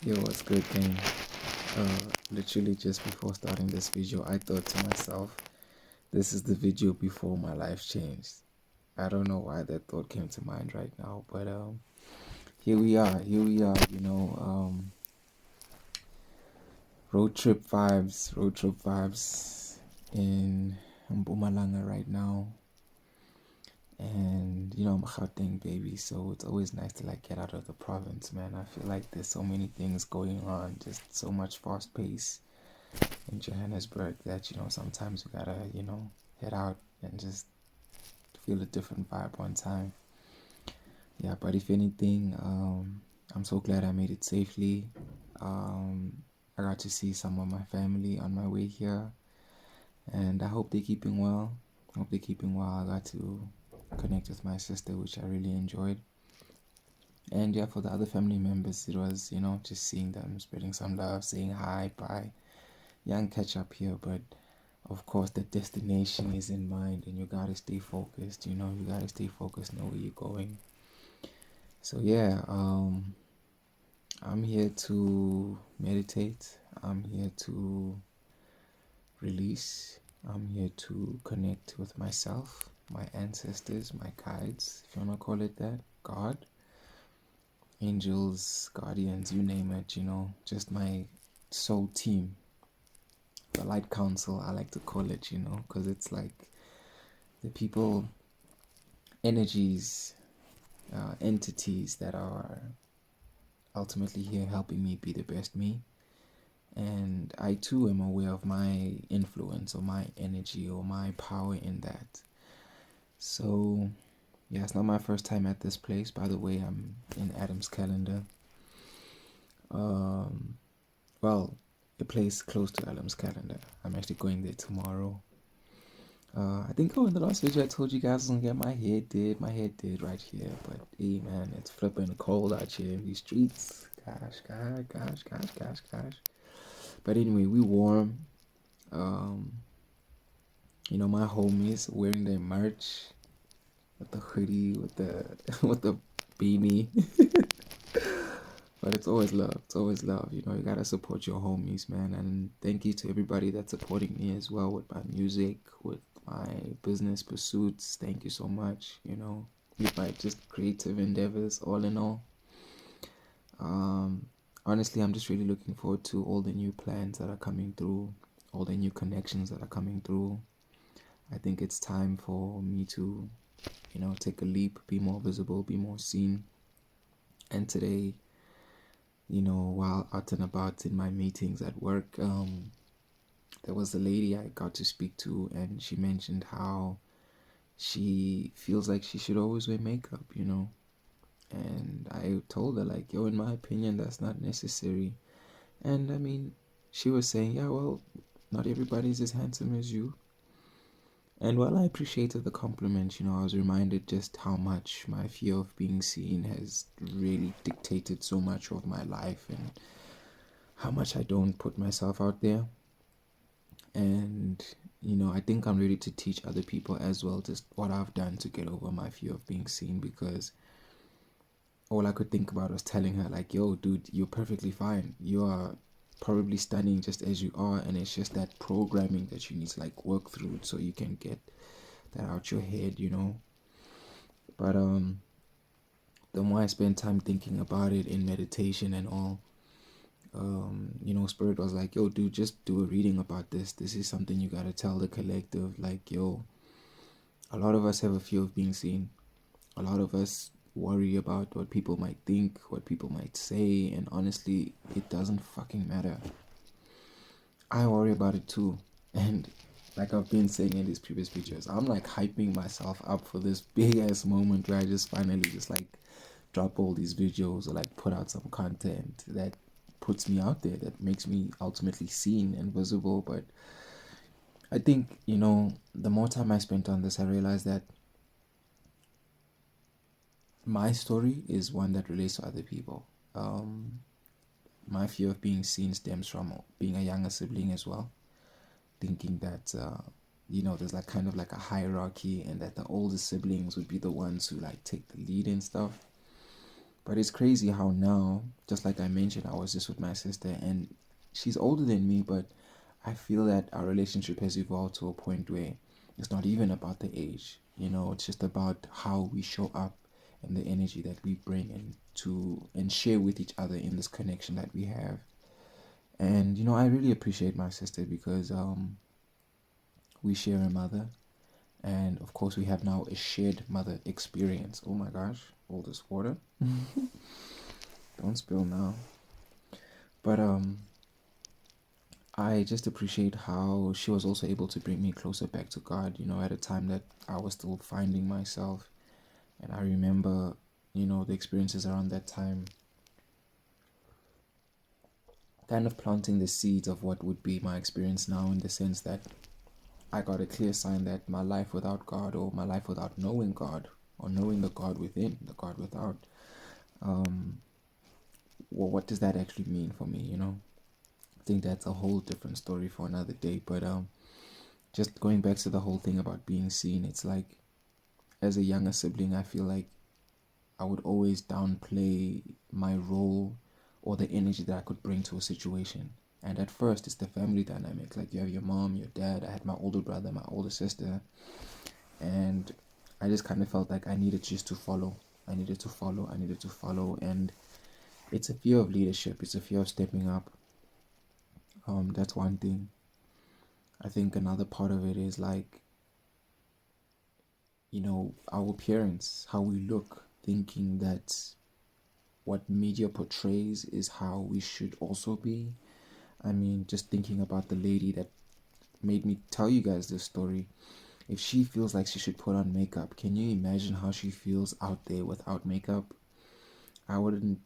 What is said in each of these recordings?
Yo, what's good, gang? Literally just before starting this video, I thought to myself, this is the video before my life changed. I don't know why that thought came to mind right now, but here we are, road trip vibes in Mpumalanga right now. And I'm a Gauteng baby, so it's always nice to like get out of the province, man. I feel like there's so many things going on, just so much fast pace in Johannesburg that sometimes you gotta head out and just feel a different vibe one time. Yeah, but if anything, I'm so glad I made it safely. Um, I got to see some of my family on my way here, and I hope they're keeping well. I hope they're keeping well. I got to connect with my sister, which I really enjoyed. And yeah, for the other family members, it was just seeing them, spreading some love, saying hi, bye. Young catch up here, but of course the destination is in mind and you gotta stay focused. You gotta stay focused, know where you're going. So yeah, I'm here to meditate. I'm here to release. I'm here to connect with myself, my ancestors, my guides, if you wanna call it that, God, angels, guardians, you name it, just my soul team, the light council, I like to call it, because it's like the people, energies, entities that are ultimately here helping me be the best me. And I too am aware of my influence or my energy or my power in that. So, yeah, it's not my first time at this place. By the way, I'm in Adam's calendar. Well, a place close to Adam's calendar. I'm actually going there tomorrow. I think in the last video I told you guys I was gonna get my hair did right here, but hey man, it's flipping cold out here in these streets. Gosh. But anyway, we warm. Um, my homies wearing their merch with the hoodie, with the with the beanie. But it's always love. It's always love. You gotta support your homies, man. And thank you to everybody that's supporting me as well with my music, with my business pursuits. Thank you so much. With my just creative endeavors, all in all. Honestly, I'm just really looking forward to all the new plans that are coming through, all the new connections that are coming through. I think it's time for me to, take a leap, be more visible, be more seen. And today, while out and about in my meetings at work, there was a lady I got to speak to, and she mentioned how she feels like she should always wear makeup, And I told her, like, yo, in my opinion, that's not necessary. And I mean, she was saying, yeah, well, not everybody's as handsome as you. And while I appreciated the compliment, I was reminded just how much my fear of being seen has really dictated so much of my life and how much I don't put myself out there. And, I think I'm ready to teach other people as well just what I've done to get over my fear of being seen, because all I could think about was telling her, like, yo, dude, you're perfectly fine. You are probably stunning just as you are, and it's just that programming that you need to like work through so you can get that out your head, But the more I spend time thinking about it in meditation and all, Spirit was like, yo, dude, just do a reading about this. This is something you gotta tell the collective. Like, yo, a lot of us have a fear of being seen. A lot of us worry about what people might think, what people might say, and honestly, it doesn't fucking matter. I worry about it too. And like I've been saying in these previous videos, I'm like hyping myself up for this big ass moment where I just finally just like drop all these videos or like put out some content that puts me out there, that makes me ultimately seen and visible. But I think, the more time I spent on this, I realized that my story is one that relates to other people. My fear of being seen stems from being a younger sibling as well, thinking that there's like kind of like a hierarchy and that the older siblings would be the ones who like take the lead and stuff. But it's crazy how now, just like I mentioned, I was just with my sister, and she's older than me, but I feel that our relationship has evolved to a point where it's not even about the age. It's just about how we show up and the energy that we bring and share with each other in this connection that we have. And I really appreciate my sister because we share a mother, and of course we have now a shared mother experience. Oh my gosh, all this water. Don't spill now. But I just appreciate how she was also able to bring me closer back to God, at a time that I was still finding myself. And I remember, the experiences around that time kind of planting the seeds of what would be my experience now, in the sense that I got a clear sign that my life without God, or my life without knowing God, or knowing the God within, the God without, well, what does that actually mean for me? I think that's a whole different story for another day. But just going back to the whole thing about being seen, it's like, as a younger sibling, I feel like I would always downplay my role or the energy that I could bring to a situation. And at first, it's the family dynamic. Like, you have your mom, your dad. I had my older brother, my older sister, and I just kind of felt like I needed just to follow. I needed to follow. I needed to follow, and it's a fear of leadership. It's a fear of stepping up. That's one thing. I think another part of it is like, our appearance, how we look, thinking that what media portrays is how we should also be. I mean, just thinking about the lady that made me tell you guys this story. If she feels like she should put on makeup, can you imagine how she feels out there without makeup? I wouldn't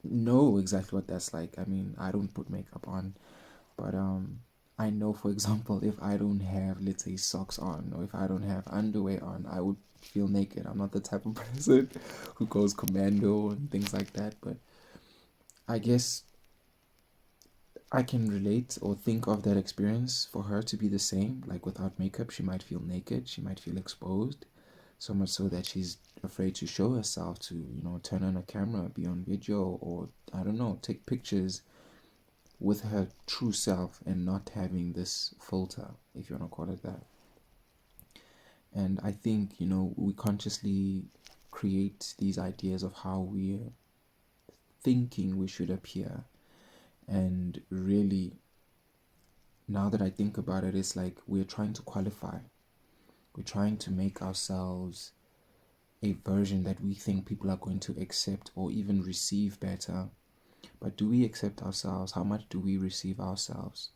know exactly what that's like. I mean, I don't put makeup on, but I know, for example, if I don't have, let's say, socks on, or if I don't have underwear on, I would feel naked. I'm not the type of person who goes commando and things like that, but I guess I can relate or think of that experience for her to be the same. Like, without makeup, she might feel naked, she might feel exposed, so much so that she's afraid to show herself, to, turn on a camera, be on video, or I don't know, take pictures with her true self and not having this filter, if you want to call it that. And I think, we consciously create these ideas of how we're thinking we should appear. And really, now that I think about it, it's like we're trying to qualify. We're trying to make ourselves a version that we think people are going to accept or even receive better. But do we accept ourselves? How much do we receive ourselves?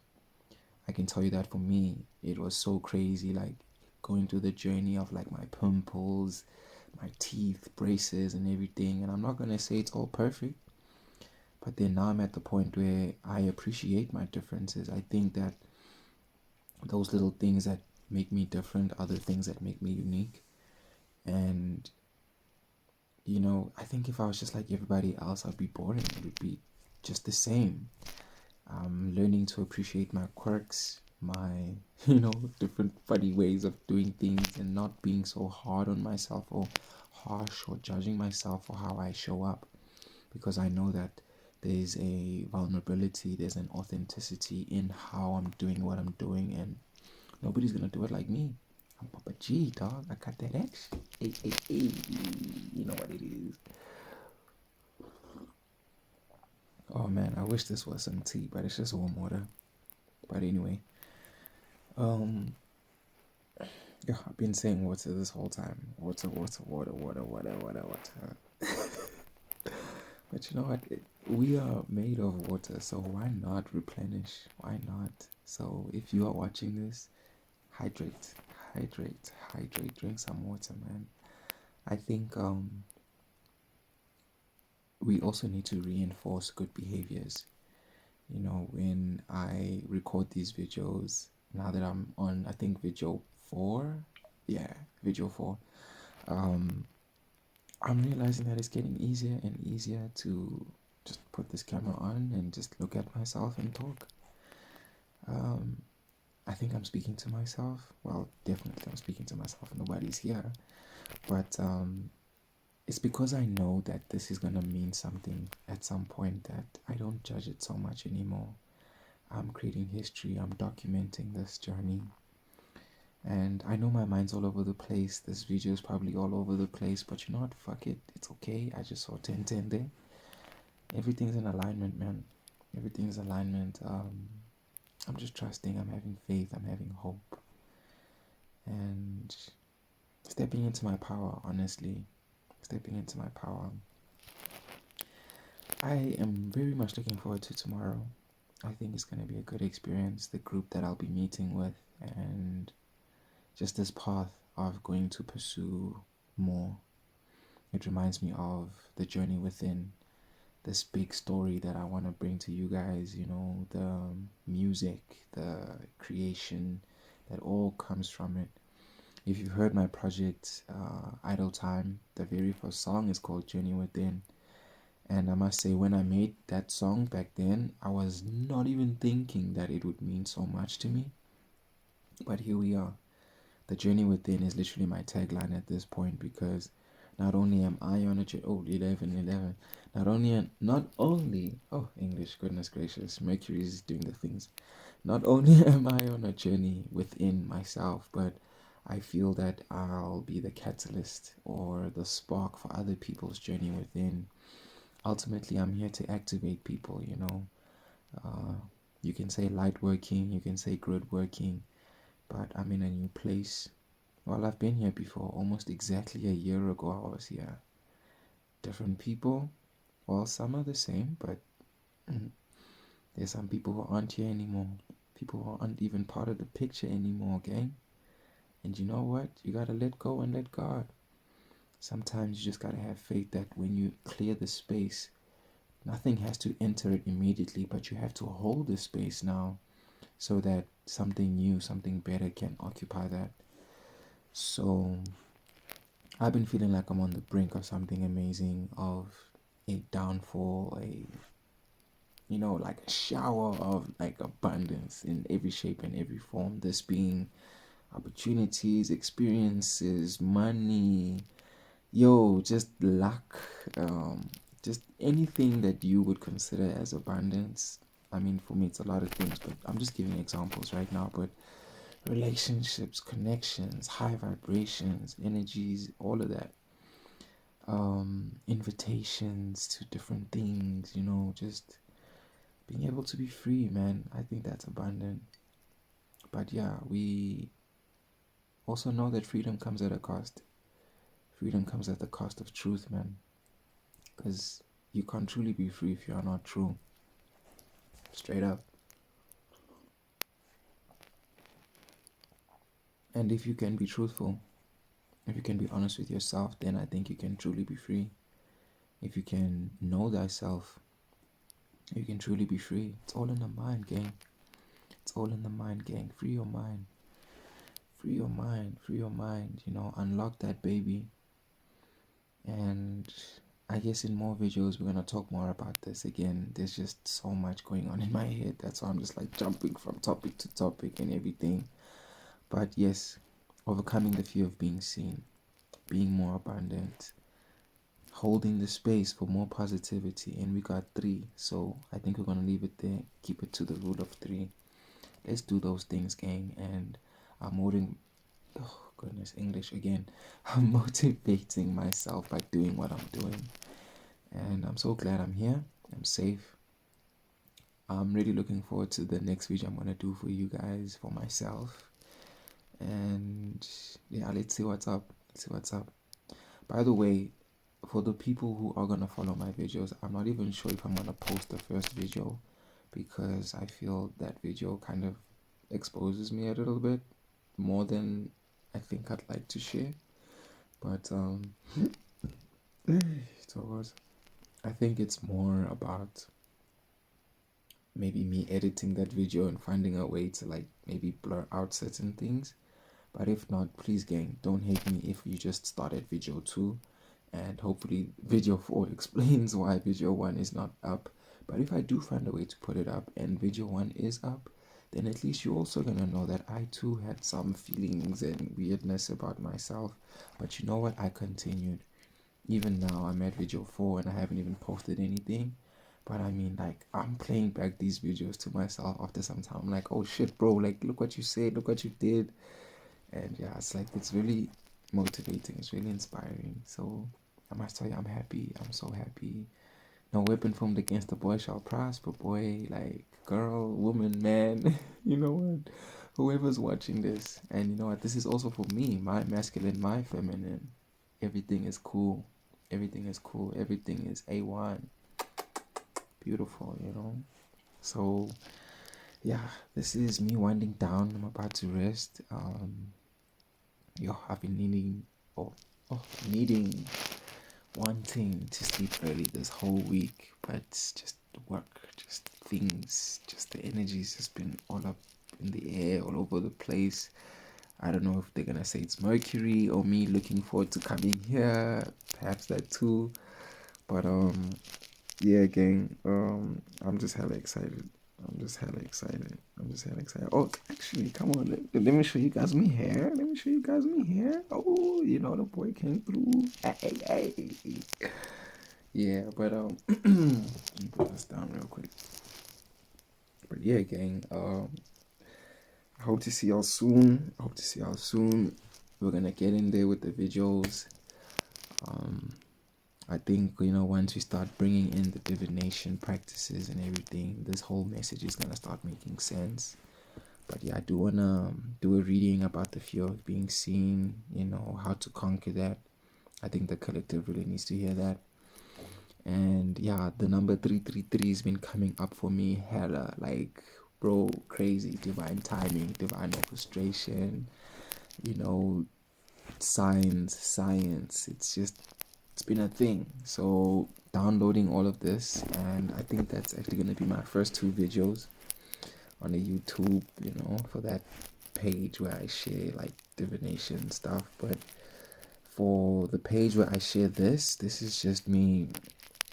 I can tell you that for me, it was so crazy, like going through the journey of like my pimples, my teeth, braces, and everything. And I'm not going to say it's all perfect, but then now I'm at the point where I appreciate my differences. I think that those little things that make me different are the things that make me unique. And, I think if I was just like everybody else, I'd be boring. It would be just the same. I'm learning to appreciate my quirks, my, different funny ways of doing things, and not being so hard on myself or harsh or judging myself for how I show up. Because I know that there's a vulnerability, there's an authenticity in how I'm doing what I'm doing, and nobody's gonna do it like me. I'm Papa G, dog. I got that X. Hey, hey, hey. You know what it is. Oh man, I wish this was some tea, but it's just warm water. But anyway, um, yeah, I've been saying water this whole time. Water, water, water, water, water, water, water. But you know what? We are made of water, so why not replenish? Why not? So if you are watching this, hydrate, hydrate, hydrate. Drink some water, man. I think we also need to reinforce good behaviors. When I record these videos, now that I'm on, I think video 4, yeah, video 4, I'm realizing that it's getting easier and easier to just put this camera on and just look at myself and talk. I think I'm speaking to myself. Well, definitely I'm speaking to myself. Nobody's here. But it's because I know that this is gonna mean something at some point that I don't judge it so much anymore. I'm creating history, I'm documenting this journey. And I know my mind's all over the place. This video is probably all over the place, but you know what? Fuck it. It's okay. I just saw 10 there. Everything's in alignment, man. Everything's alignment. I'm just trusting. I'm having faith. I'm having hope. And stepping into my power, honestly. Stepping into my power. I am very much looking forward to tomorrow. I think it's going to be a good experience. The group that I'll be meeting with, and just this path of going to pursue more. It reminds me of the journey within, this big story that I want to bring to you guys, you know, the music, the creation, that all comes from it. If you've heard my project, Idle Time, the very first song is called Journey Within. And I must say, when I made that song back then, I was not even thinking that it would mean so much to me. But here we are. The journey within is literally my tagline at this point, because not only am I on a journey, 11, not only, oh, English, goodness gracious, Mercury is doing the things. Not only am I on a journey within myself, but I feel that I'll be the catalyst or the spark for other people's journey within. Ultimately, I'm here to activate people, you know. You can say light working, you can say grid working, but I'm in a new place. Well, I've been here before. Almost exactly a year ago, I was here. Different people. Well, some are the same, but there's some people who aren't here anymore. People who aren't even part of the picture anymore, gang. And you know what? You gotta let go and let God. Sometimes you just gotta have faith that when you clear the space, nothing has to enter it immediately, but you have to hold the space now so that something new, something better can occupy that. So I've been feeling like I'm on the brink of something amazing, of a downfall, like a shower of like abundance in every shape and every form. This being opportunities, experiences, money, just luck, just anything that you would consider as abundance. I mean, for me, it's a lot of things, but I'm just giving examples right now. But relationships, connections, high vibrations, energies, all of that. Invitations to different things, just being able to be free, man. I think that's abundant. But yeah, we also know that freedom comes at a cost. Freedom comes at the cost of truth, man. Because you can't truly be free if you are not true. Straight up. And if you can be truthful, if you can be honest with yourself, then I think you can truly be free. If you can know thyself, you can truly be free. It's all in the mind, gang. It's all in the mind, gang. Free your mind. Free your mind. Free your mind. Unlock that baby. And I guess in more videos, we're going to talk more about this again. There's just so much going on in my head. That's why I'm just like jumping from topic to topic and everything. But yes, overcoming the fear of being seen, being more abundant, holding the space for more positivity. And we got 3. So I think we're going to leave it there. Keep it to the rule of 3. Let's do those things, gang. And I'm English again. I'm motivating myself by doing what I'm doing. And I'm so glad I'm here. I'm safe. I'm really looking forward to the next video I'm going to do for you guys, for myself. And yeah, let's see what's up. By the way, for the people who are going to follow my videos, I'm not even sure if I'm going to post the first video, because I feel that video kind of exposes me a little bit more than I think I'd like to share. But so I think it's more about maybe me editing that video and finding a way to like maybe blur out certain things. But if not, please, gang, don't hate me if you just started video 2, and hopefully video 4 explains why video 1 is not up. But if I do find a way to put it up and video 1 is up, then at least you're also gonna know that I too had some feelings and weirdness about myself. But you know what? I continued. even now I'm at video 4 and I haven't even posted anything. But I mean, like, I'm playing back these videos to myself after some time. I'm like, oh shit, bro, like, look what you said, look what you did. And yeah, it's like, it's really motivating, it's really inspiring. So I must tell you, I'm happy, I'm so happy. No weapon formed against the boy shall prosper, boy, like, girl, woman, man. You know what? Whoever's watching this, and you know what, this is also for me, my masculine, my feminine. Everything is cool. Everything is cool. Everything is A1. Beautiful, you know? So, yeah, this is me winding down. I'm about to rest. I've been needing, oh, needing, wanting to sleep early this whole week, but it's just work, just things, just the energy's just been all up in the air, all over the place. I don't know if they're gonna say it's Mercury or me looking forward to coming here, perhaps that too. But yeah, gang. I'm just hella excited. I'm just hella excited. I'm just hella excited. Oh, actually, come on. Let me show you guys me hair. Let me show you guys me hair. Oh, you know the boy came through. Hey. Yeah, but let me put this down real quick. But yeah, gang. I hope to see y'all soon. We're gonna get in there with the videos. I think, you know, once we start bringing in the divination practices and everything, this whole message is gonna start making sense. But yeah, I do wanna do a reading about the fear of being seen, you know, how to conquer that. I think the collective really needs to hear that. And yeah, the number 333 has been coming up for me hella, like, bro, crazy. Divine timing, divine orchestration, you know, science. It's been a thing. So downloading all of this, and I think that's actually going to be my first 2 videos on the YouTube, you know, for that page where I share like divination stuff. But for the page where I share this is just me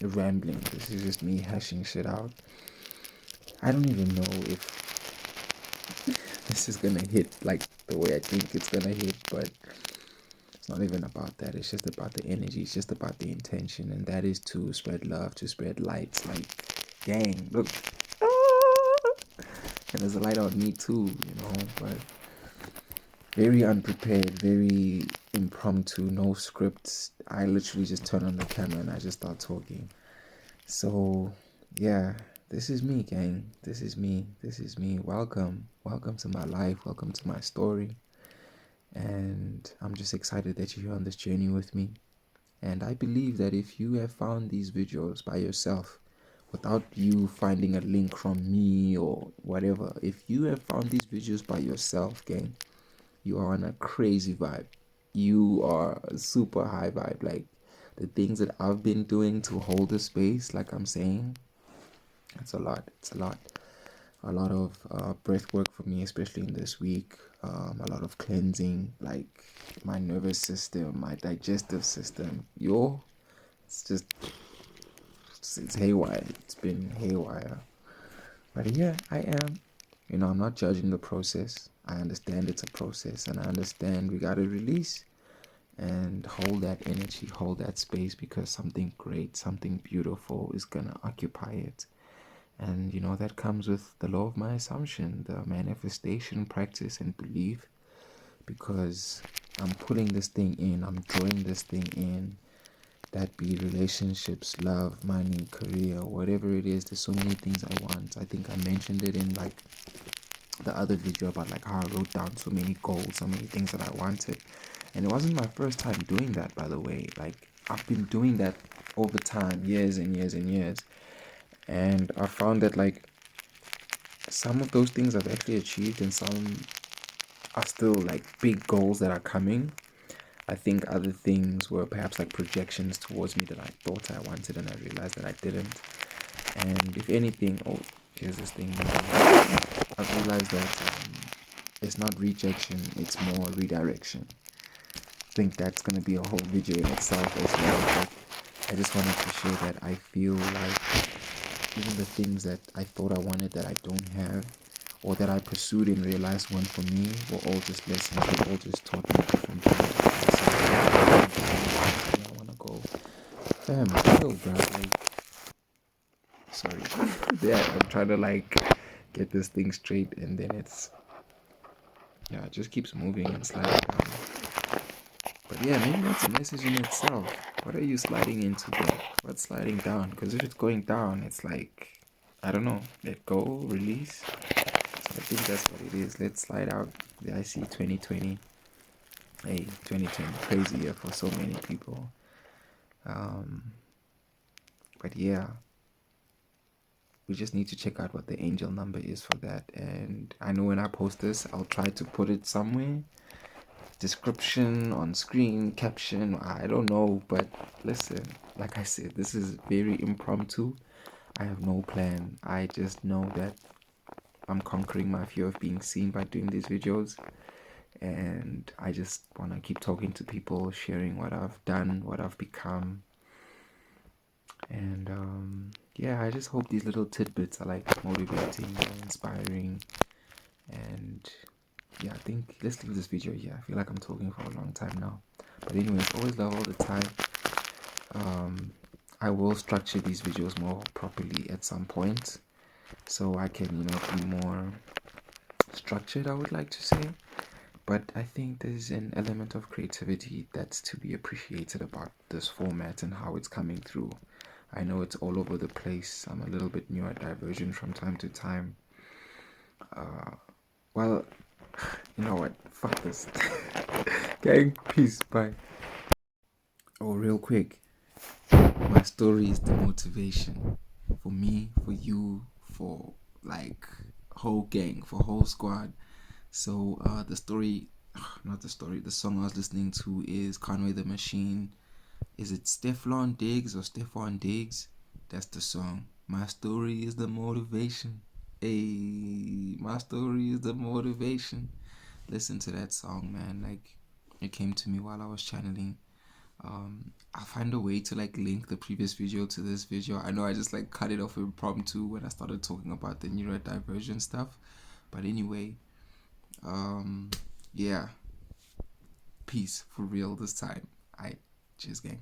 rambling. This is just me hashing shit out. I don't even know if this is gonna hit like the way I think it's gonna hit, but it's not even about that. It's just about the energy. It's just about the intention, and that is to spread love, to spread light. Like, gang, look, and there's a light on me too, you know. But very unprepared, very impromptu, no scripts. I literally just turn on the camera and I just start talking. So yeah, this is me, gang. This is me. Welcome to my life. Welcome to my story. And I'm just excited that you're here on this journey with me. And I believe that if you have found these videos by yourself, without you finding a link from me or whatever, if you have found these videos by yourself, gang, you are on a crazy vibe. You are a super high vibe. Like, the things that I've been doing to hold the space, like I'm saying, it's a lot. A lot of breath work for me, especially in this week. A lot of cleansing, like my nervous system, my digestive system. It's just, it's haywire. It's been haywire. But yeah, I am. You know, I'm not judging the process. I understand it's a process, and I understand we gotta release and hold that energy, hold that space, because something great, something beautiful is gonna occupy it. And you know, that comes with the law of my assumption, the manifestation practice and belief, because I'm pulling this thing in, I'm drawing this thing in. That be relationships, love, money, career, whatever it is. There's so many things I want. I think I mentioned it in like the other video about like how I wrote down so many goals, so many things that I wanted. And it wasn't my first time doing that, by the way. Like, I've been doing that over time, years and years and years. And I found that like some of those things I've actually achieved, and some are still like big goals that are coming. I think other things were perhaps like projections towards me that I thought I wanted and I realized that I didn't. And if anything, oh, here's this thing. I've realized that it's not rejection, it's more redirection. I think that's going to be a whole video in itself as well. But I just wanted to share that I feel like even the things that I thought I wanted that I don't have, or that I pursued and realized weren't for me, were all just lessons. They all just taught me different things. I want to go. Fam, chill, bro. Like, sorry. Yeah, I'm trying to like get this thing straight, and then yeah, it just keeps moving and sliding down. But yeah, maybe that's a message in itself. What are you sliding into, bro? What's sliding down? Because if it's going down, it's like, I don't know, let go, release. I think that's what it is. Let's slide out. I see 2020. Hey, 2020, crazy year for so many people. But yeah, we just need to check out what the angel number is for that. And I know when I post this, I'll try to put it somewhere. Description, on screen, caption, I don't know. But listen, like I said, this is very impromptu. I have no plan. I just know that I'm conquering my fear of being seen by doing these videos. And I just want to keep talking to people, sharing what I've done, what I've become. And yeah, I just hope these little tidbits are like motivating or inspiring. And yeah, I think let's leave this video here. I feel like I'm talking for a long time now. But anyways, always love all the time. I will structure these videos more properly at some point, so I can, be more structured, I would like to say. But I think there's an element of creativity that's to be appreciated about this format and how it's coming through. I know it's all over the place. I'm a little bit neurodivergent from time to time. Well, you know what? Fuck this. Gang, peace, bye. Oh, real quick. My story is the motivation for me, for you, for like whole gang, for whole squad. So the story, not the story, the song I was listening to is Conway the Machine. Is it Steflon Diggs or Stefan Diggs? That's the song. My story is the motivation. Hey, my story is the motivation. Listen to that song, man. Like, it came to me while I was channeling. I'll find a way to like link the previous video to this video. I know I just like cut it off impromptu when I started talking about the neurodivergent stuff. But anyway, yeah. Peace for real this time. I cheers gang.